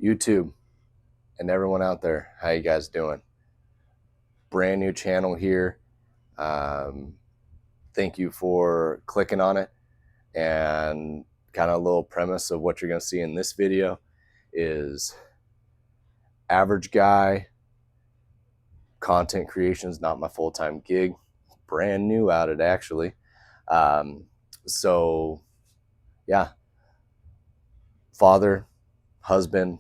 YouTube and everyone out there, how you guys doing? Brand new channel here. Thank you for clicking on it. And kind of a little premise of what you're going to see in this video is average guy. Content creation is not my full-time gig. Brand new at it, actually. So yeah, father, husband,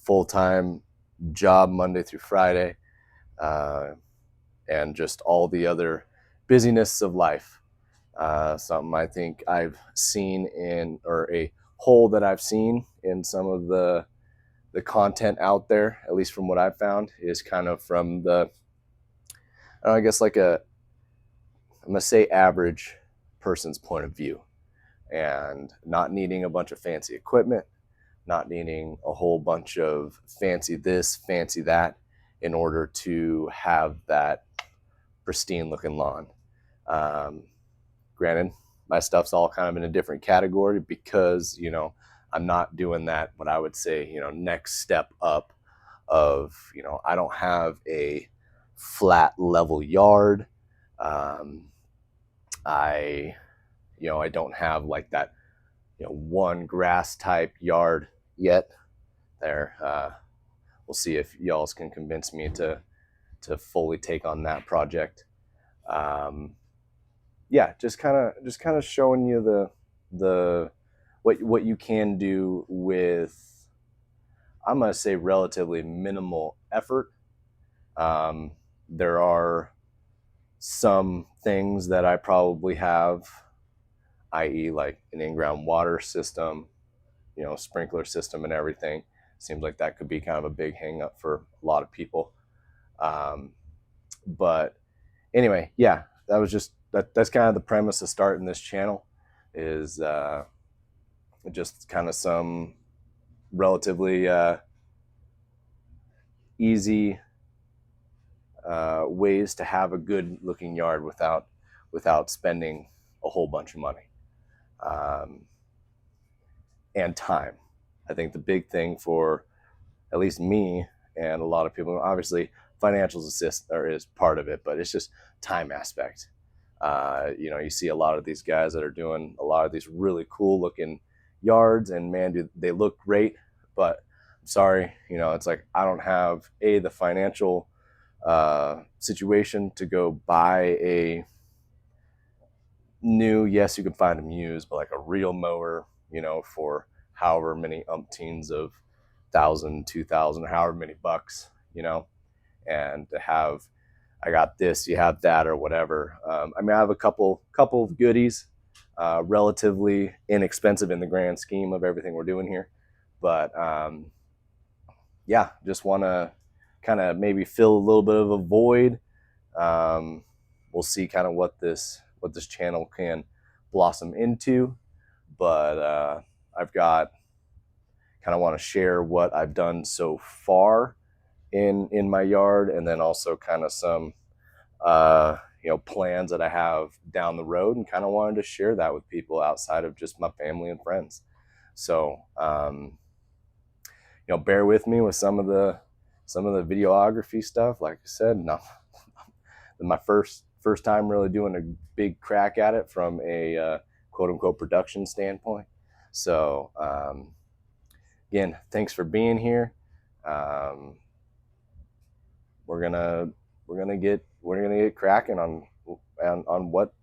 full-time job Monday through Friday, and just all the other busyness of life. Something I think I've seen in, or a hole that I've seen in some of the content out there, at least from what I've found, is kind of from the, I guess like I'm gonna say average person's point of view, and not needing a bunch of fancy equipment, not needing a whole bunch of fancy this, fancy that, in order to have that pristine looking lawn. Granted, my stuff's all kind of in a different category because, I'm not doing that, what I would say, next step up of, I don't have a flat level yard. I don't have like that, one grass type yard yet there. We'll see if y'all can convince me to fully take on that project. Yeah, just kind of showing you the what you can do with, I'm gonna say, relatively minimal effort. There are some things that I probably have, i.e. like an in-ground water system, sprinkler system and everything. Seems like that could be kind of a big hang up for a lot of people. But anyway, yeah, that's kind of the premise of starting this channel, is just kind of some relatively easy ways to have a good looking yard without spending a whole bunch of money and time. I think the big thing for at least me and a lot of people, obviously financials is part of it, but it's just time aspect. You see a lot of these guys that are doing a lot of these really cool looking yards, and man, do they look great, but I'm sorry, it's like I don't have the financial situation to go buy a new, yes, you can find them used, but like a real mower, for however many umpteens of $1,000, $2,000, however many bucks, and to have, I got this, you have that, or whatever. I have a couple of goodies, relatively inexpensive in the grand scheme of everything we're doing here, but yeah, just want to kind of maybe fill a little bit of a void. We'll see kind of what this channel can blossom into, but I've got, kind of want to share what I've done so far in my yard, and then also kind of some plans that I have down the road, and kind of wanted to share that with people outside of just my family and friends. So bear with me with some of the videography stuff. Like I said, no, my first time really doing a big crack at it from a quote unquote production standpoint. So again, thanks for being here. We're gonna get cracking on what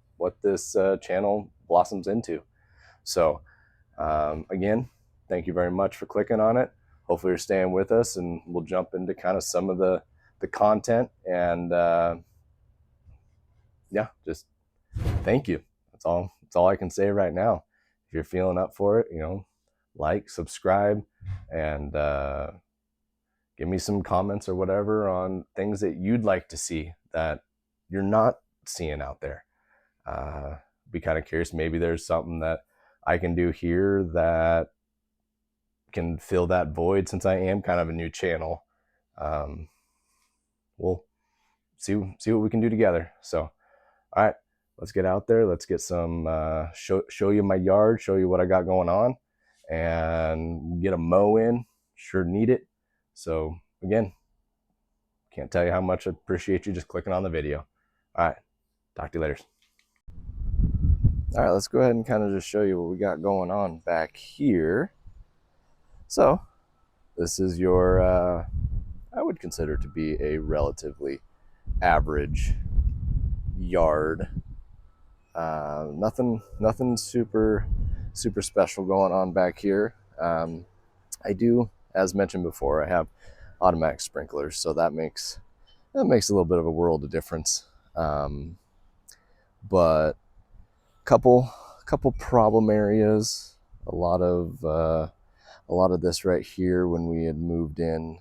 this channel blossoms into. So again, thank you very much for clicking on it. Hopefully you're staying with us, and we'll jump into kind of some of the content, and yeah, just thank you. That's all I can say right now. If you're feeling up for it, like, subscribe, and give me some comments or whatever on things that you'd like to see that you're not seeing out there. Be kind of curious. Maybe there's something that I can do here that can fill that void, since I am kind of a new channel. We'll see what we can do together. So, all right, let's get out there. Let's get some show you my yard, show you what I got going on, and get a mow in. Sure need it. So again, can't tell you how much I appreciate you just clicking on the video. All right, talk to you later. All right, let's go ahead and kind of just show you what we got going on back here. So this is your, I would consider to be a relatively average yard. Nothing super special going on back here. I do, as mentioned before, I have automatic sprinklers, so that makes a little bit of a world of difference. But couple problem areas. A lot of this right here when we had moved in.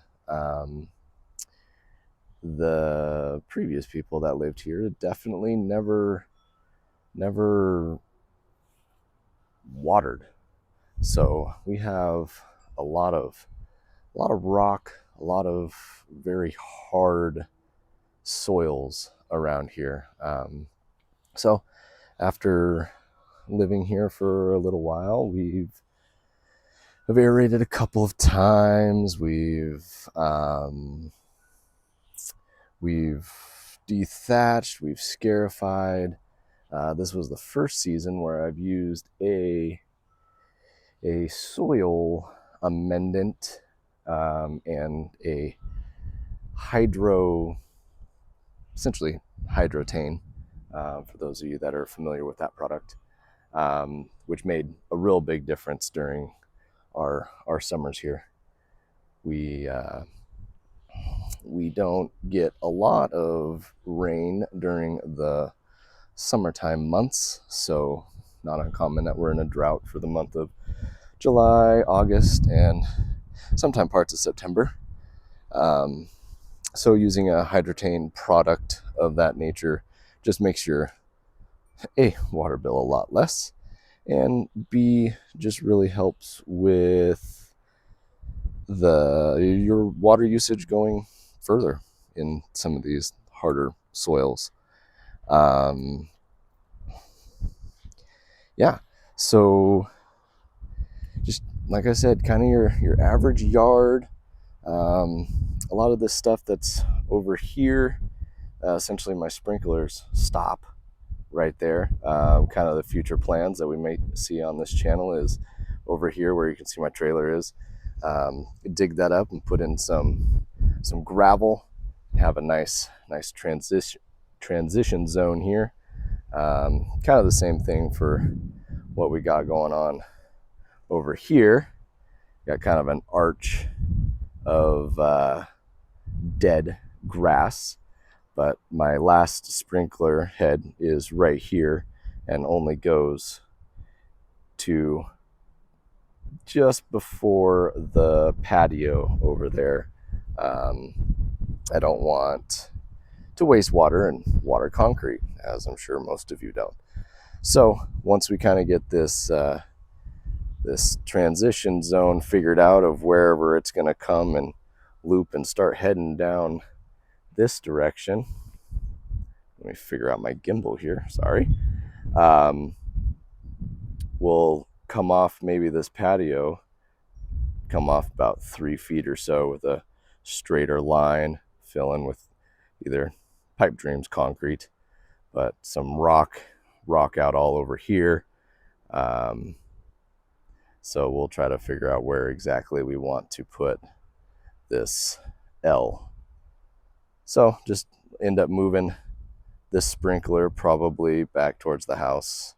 The previous people that lived here definitely never watered. So we have a lot of rock, a lot of very hard soils around here. So after living here for a little while, we've aerated a couple of times. We've dethatched, we've scarified. This was the first season where I've used a soil amendment and a essentially hydrotane, for those of you that are familiar with that product, which made a real big difference during our summers here. We don't get a lot of rain during the summertime months, so not uncommon that we're in a drought for the month of July, August, and sometime parts of September. So using a hydrotane product of that nature just makes your A, water bill a lot less, and B, just really helps with your water usage going further in some of these harder soils. Yeah, so just like I said, kind of your average yard. A lot of this stuff that's over here, essentially my sprinklers stop right there. Kind of the future plans that we may see on this channel is over here where you can see my trailer is. Dig that up and put in some gravel, have a nice transition zone here. Kind of the same thing for what we got going on over here. Got kind of an arch of dead grass, but my last sprinkler head is right here and only goes to just before the patio over there. I don't want to waste water and water concrete, as I'm sure most of you don't. So once we kind of get this this transition zone figured out of wherever it's going to come and loop and start heading down this direction. Let me figure out my gimbal here. Sorry. We'll come off maybe this patio, come off about 3 feet or so with a straighter line, fill in with either pipe dreams concrete, but some rock out all over here. So we'll try to figure out where exactly we want to put this L. So just end up moving this sprinkler probably back towards the house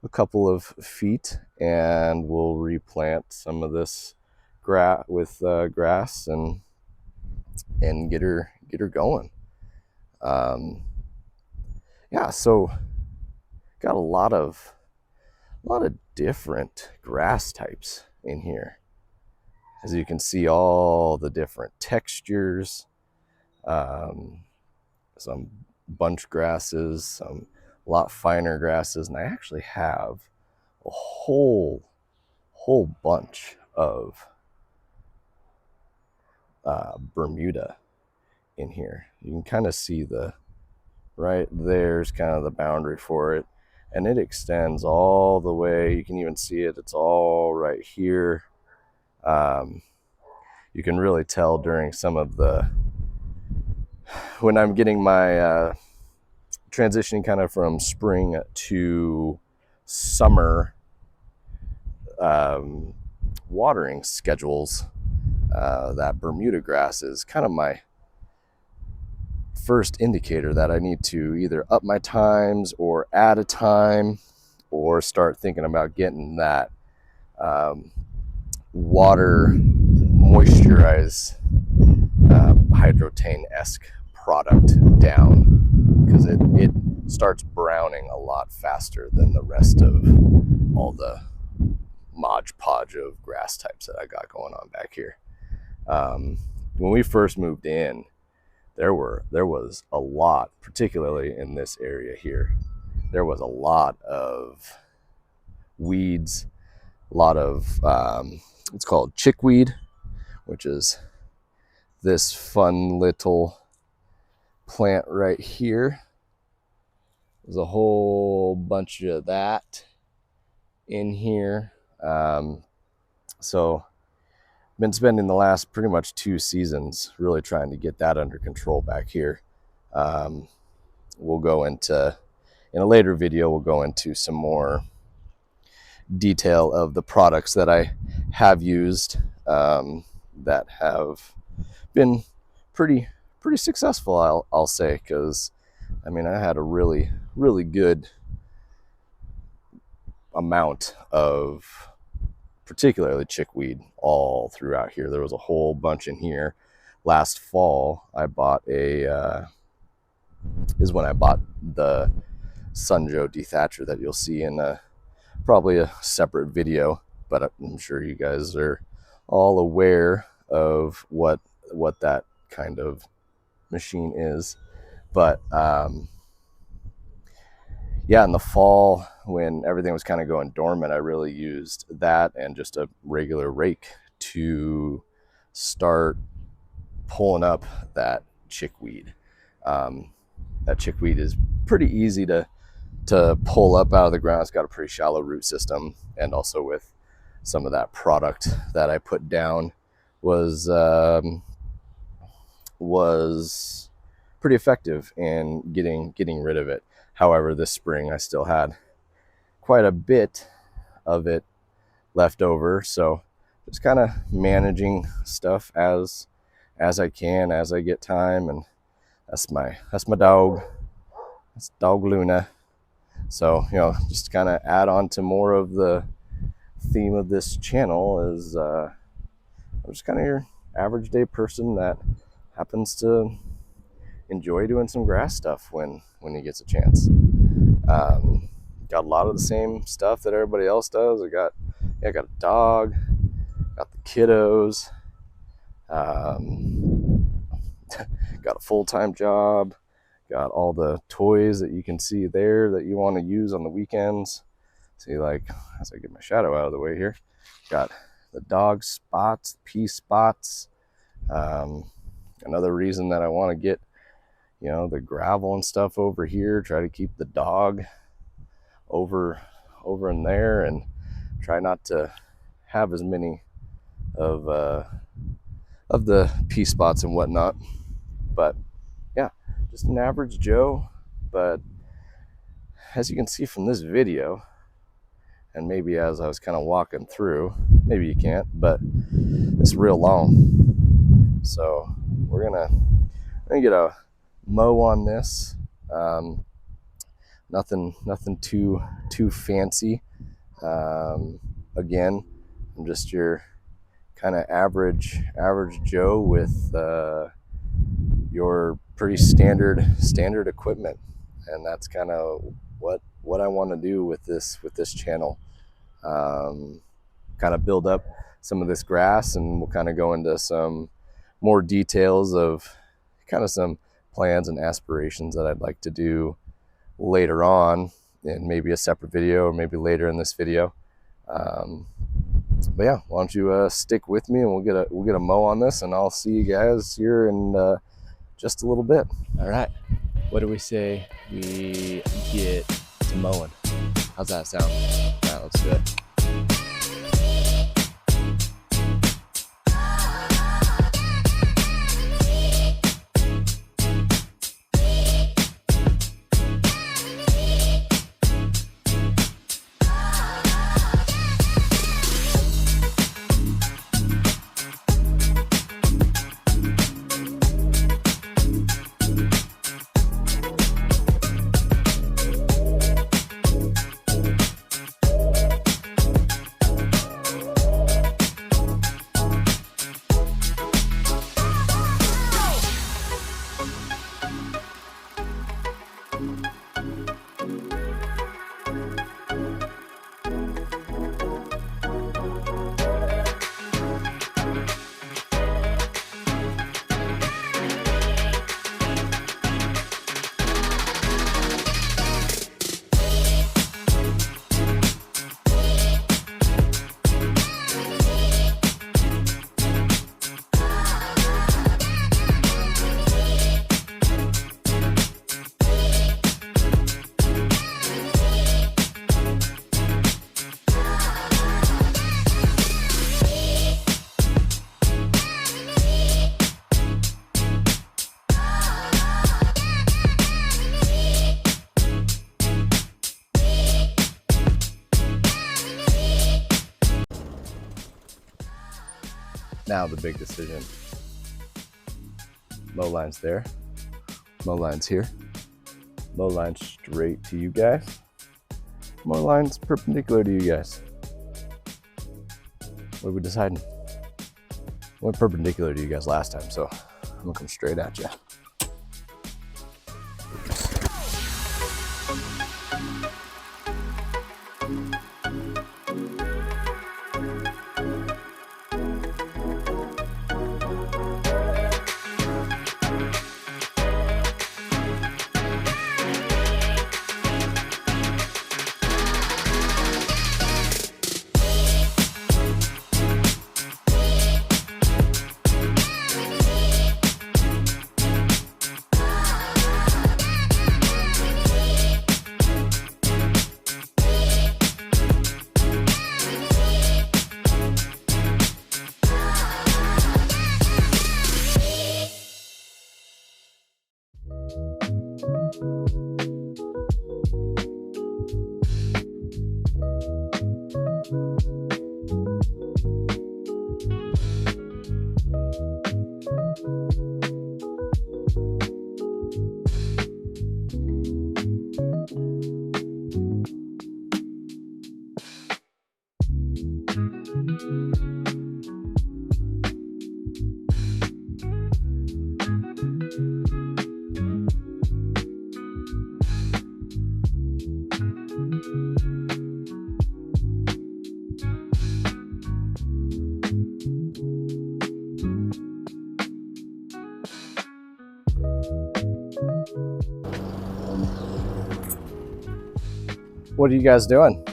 a couple of feet, and we'll replant some of this with grass and get her going. Yeah, so got a lot of different grass types in here. As you can see, all the different textures, some bunch grasses, some a lot finer grasses, and I actually have a whole bunch of Bermuda in here. You can kind of see right there's kind of the boundary for it. and it extends all the way. You can even see it. It's all right here. You can really tell during some of the, when I'm getting my transitioning kind of from spring to summer watering schedules, that Bermuda grass is kind of my first indicator that I need to either up my times or add a time, or start thinking about getting that water moisturize hydrotane-esque product down, because it starts browning a lot faster than the rest of all the Mod Podge of grass types that I got going on back here. When we first moved in, there was a lot, particularly in this area here, there was a lot of weeds, a lot of it's called chickweed, which is this fun little plant right here. There's a whole bunch of that in here. So been spending the last pretty much 2 seasons really trying to get that under control back here. We'll go into, in a later video, we'll go into some more detail of the products that I have used that have been pretty successful, I'll say, because I mean, I had a really good amount of particularly chickweed all throughout here. There was a whole bunch in here. Last fall I bought is when I bought the Sunjo dethatcher that you'll see in probably a separate video, but I'm sure you guys are all aware of what that kind of machine is. But yeah, in the fall when everything was kind of going dormant, I really used that and just a regular rake to start pulling up that chickweed. That chickweed is pretty easy to pull up out of the ground. It's got a pretty shallow root system, and also with some of that product that I put down was pretty effective in getting rid of it. However, this spring I still had quite a bit of it left over, so just kind of managing stuff as I can, as I get time. And that's my dog. That's dog Luna. So, you know, just kind of add on to more of the theme of this channel is I'm just kind of your average day person that happens to enjoy doing some grass stuff when he gets a chance. Got a lot of the same stuff that everybody else does. I got a dog, got the kiddos, got a full-time job, got all the toys that you can see there that you want to use on the weekends. See, like, as I get my shadow out of the way here, got the dog spots, pee spots. Another reason that I want to get, you know, the gravel and stuff over here, try to keep the dog over in there, and try not to have as many of the pee spots and whatnot. But yeah, just an average Joe. But as you can see from this video, and maybe as I was kind of walking through, maybe you can't, but it's real long. So we're gonna get a mow on this. Nothing too fancy. Again, I'm just your kind of average Joe with your pretty standard equipment, and that's kind of what I want to do with this channel. Kind of build up some of this grass, and we'll kind of go into some more details of kind of some plans and aspirations that I'd like to do later on in maybe a separate video, or maybe later in this video. But yeah, why don't you stick with me, and we'll get a mow on this, and I'll see you guys here in just a little bit. All right, what do we say we get to mowing? How's that sound? All right, let's do it. Now the big decision. Mow lines there, mow lines here, mow lines straight to you guys, mow lines perpendicular to you guys. What are we deciding? I went perpendicular to you guys last time, so I'm gonna come straight at you. What are you guys doing?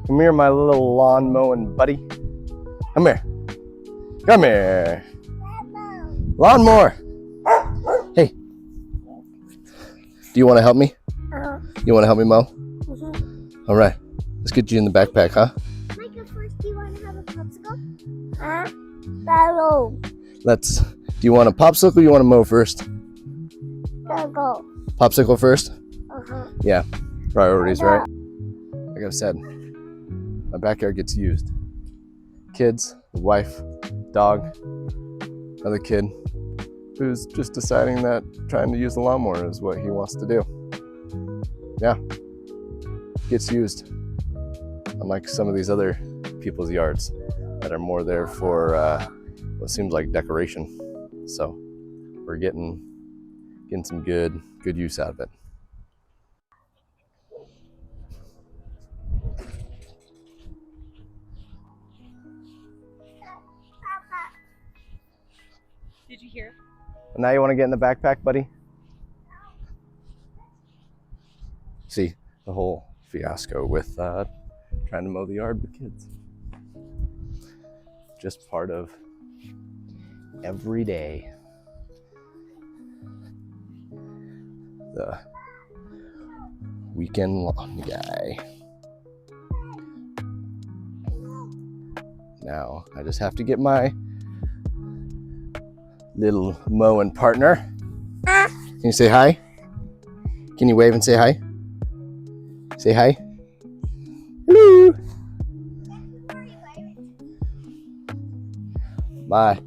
Come here, my little lawn mowing buddy. Come here. Come here. Lawnmower. Hey. Do you want to help me? You want to help me mow? All right. Let's get you in the backpack, huh? Micah, first, do you want to have a popsicle? Battle. Do you want a popsicle or you want to mow first? Go. Popsicle first? Uh-huh. Yeah. Priorities, right? Like I've said, my backyard gets used. Kids, the wife, dog, another kid who's just deciding that trying to use the lawnmower is what he wants to do. Yeah. Gets used. Unlike some of these other people's yards that are more there for what seems like decoration. So we're getting some good use out of it. Did you hear? And now you want to get in the backpack, buddy? See, the whole fiasco with trying to mow the yard with kids. Just part of every day. the weekend lawn guy. Now I just have to get my little mowing partner. Can you say hi? Can you wave and say hi? Say hi. Hello. My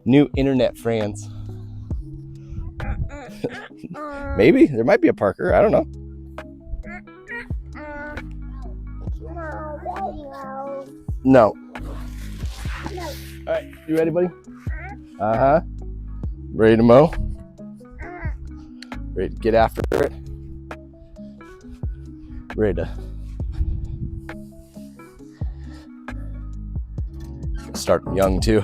new internet friends. Maybe there might be a Parker. I don't know. No. All right, you ready, buddy? Uh-huh. Ready to mow? Ready to get after it? Ready to start them young too.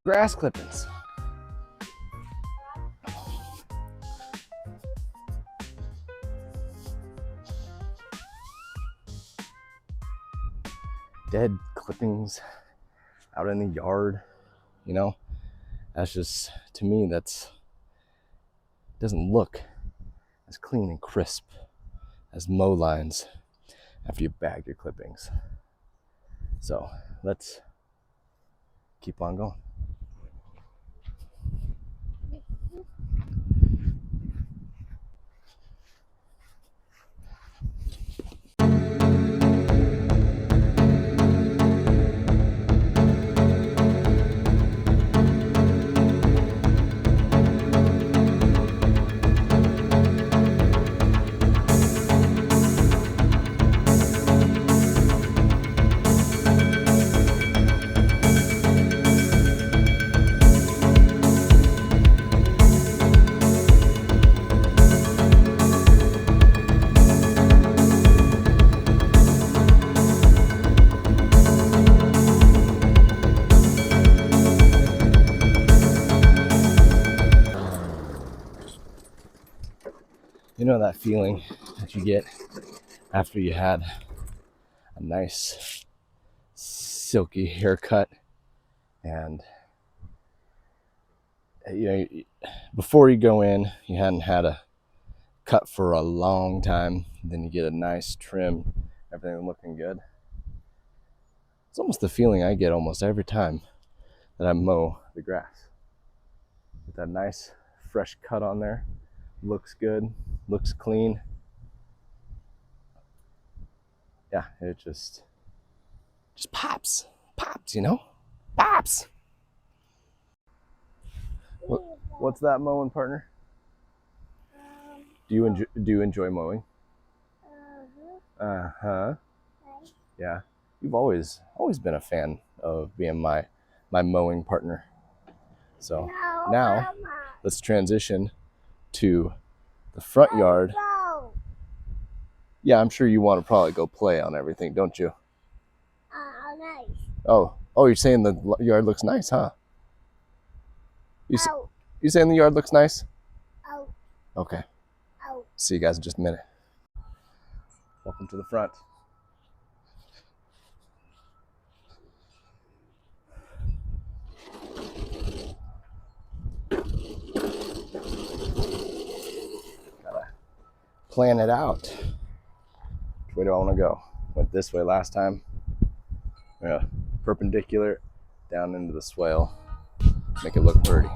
Grass clippings. Dead clippings out in the yard, you know, that's just, to me, that's doesn't look as clean and crisp as mow lines after you bag your clippings. So let's keep on going. You know that feeling that you get after you had a nice silky haircut, and you know, before you go in, you hadn't had a cut for a long time, then you get a nice trim, everything looking good. It's almost the feeling I get almost every time that I mow the grass. Get that nice fresh cut on there, looks good, looks clean. Yeah, it just pops, you know, pops. What's that mowing, partner? Do you enjoy mowing? Uh-huh. Yeah. You've always been a fan of being my mowing partner. So now let's transition to the front yard. Yeah, I'm sure you want to probably go play on everything, don't you? Nice. Oh, you're saying the yard looks nice, huh? You saying the yard looks nice? Okay. See you guys in just a minute. Welcome to the front. Gotta plan it out. Which way do I want to go? Went this way last time. Yeah, perpendicular down into the swale. Make it look pretty.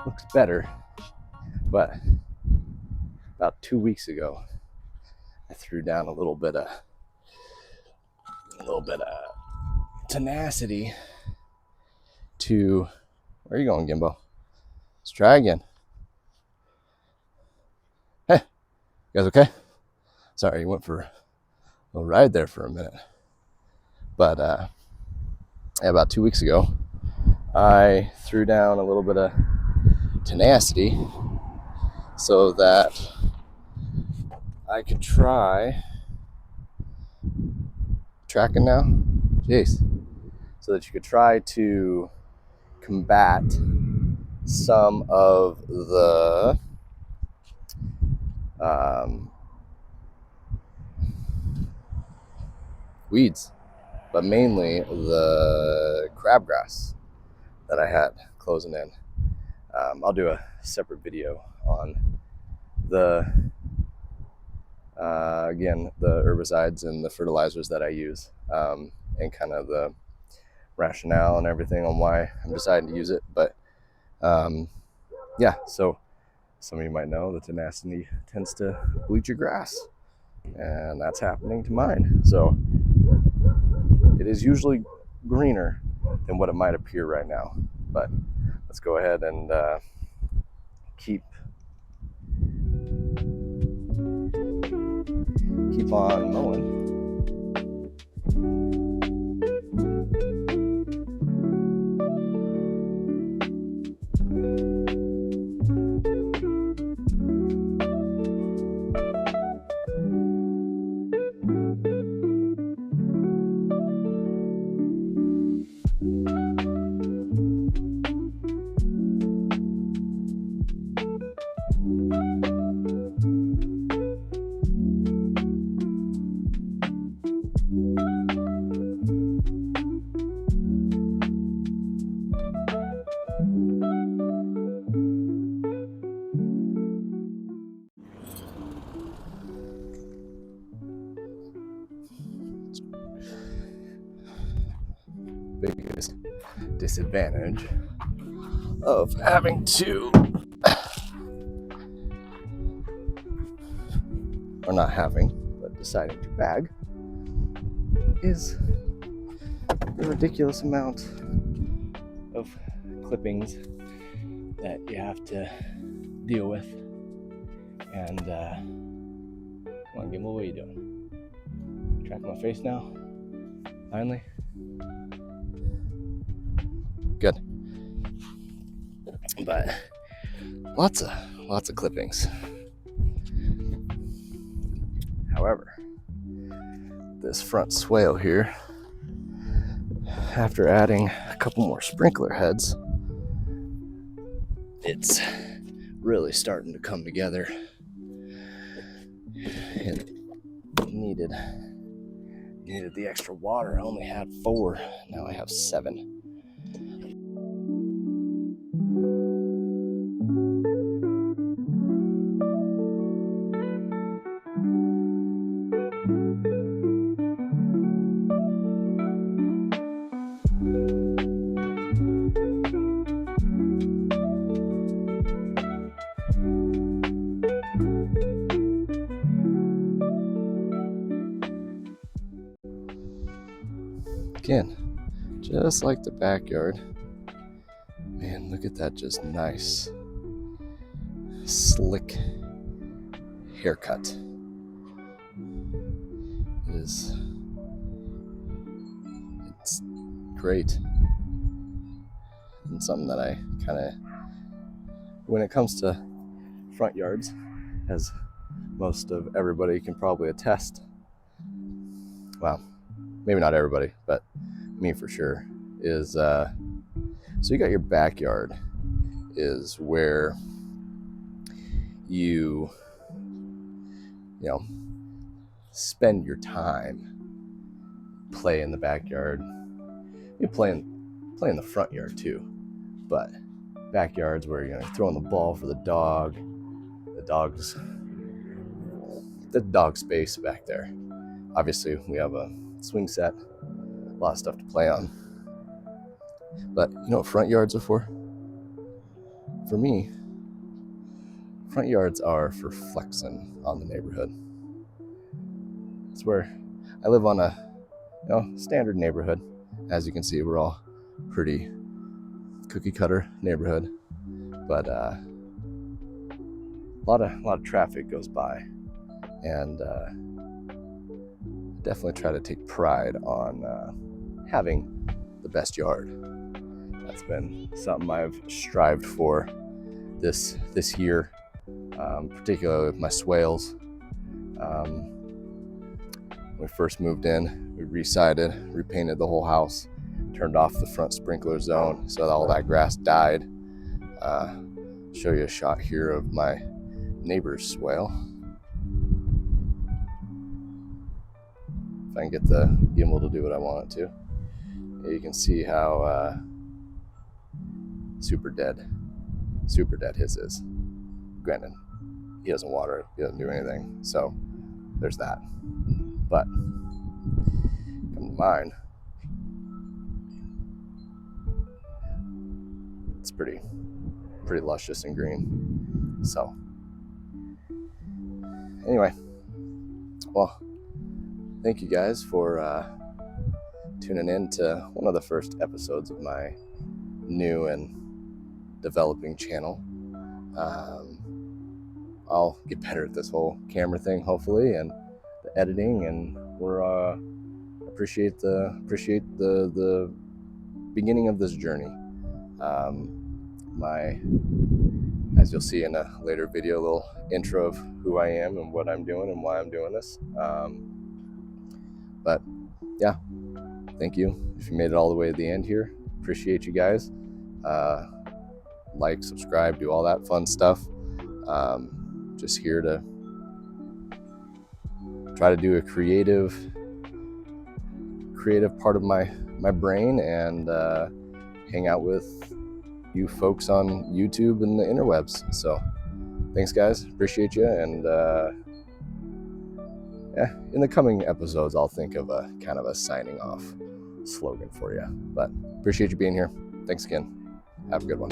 Looks better, but about 2 weeks ago, I threw down a little bit of tenacity to. Where are you going, Gimbo? Let's try again. Hey, you guys okay? Sorry, you went for a little ride there for a minute. But about 2 weeks ago, I threw down a little bit of tenacity so that I could try tracking now. Jeez. So that you could try to combat some of the weeds, but mainly the crabgrass that I had closing in. I'll do a separate video on the again, the herbicides and the fertilizers that I use, and kind of the rationale and everything on why I'm deciding to use it. But yeah, so some of you might know that tenacity tends to bleach your grass, and that's happening to mine. So it is usually greener than what it might appear right now. But let's go ahead and keep on mowing. biggest disadvantage of having to, or not having, but deciding to bag, is the ridiculous amount of clippings that you have to deal with. And come on, Gimbal, what are you doing? Tracking my face now? Finally? Good. But lots of clippings. However, this front swale here, after adding a couple more sprinkler heads, it's really starting to come together. It needed the extra water. I only had 4, now I have 7. Again, just like the backyard. Man, look at that, just nice, slick haircut. It's great. And something that I kind of, when it comes to front yards, as most of everybody can probably attest, well, maybe not everybody, but me for sure, is so you got your backyard is where you know, spend your time, play in the backyard. You play in the front yard too, but backyard's where you're throwing the ball for the dog, the dog space back there. Obviously, we have a swing set, a lot of stuff to play on. But you know what front yards are for? For me, front yards are for flexing on the neighborhood. It's where I live on a standard neighborhood. As you can see, we're all pretty cookie cutter neighborhood, but a lot of traffic goes by, and definitely try to take pride on having the best yard. That's been something I've strived for this year, particularly with my swales. When we first moved in, we resided, repainted the whole house, turned off the front sprinkler zone so that all that grass died. Show you a shot here of my neighbor's swale. If I can get the gimbal to do what I want it to. You can see how super dead his is. Granted, he doesn't water it, he doesn't do anything, so there's that. But come to mine, it's pretty luscious and green. So anyway, well, thank you guys for tuning in to one of the first episodes of my new and developing channel. I'll get better at this whole camera thing, hopefully, and the editing, and we're appreciate the beginning of this journey. As you'll see in a later video, a little intro of who I am and what I'm doing and why I'm doing this. But yeah, thank you if you made it all the way to the end here. Appreciate you guys. Like, subscribe, do all that fun stuff. Just here to try to do a creative part of my brain, and hang out with you folks on YouTube and the interwebs. So thanks guys, appreciate you. And in the coming episodes, I'll think of a kind of a signing off slogan for you. But appreciate you being here. Thanks again. Have a good one.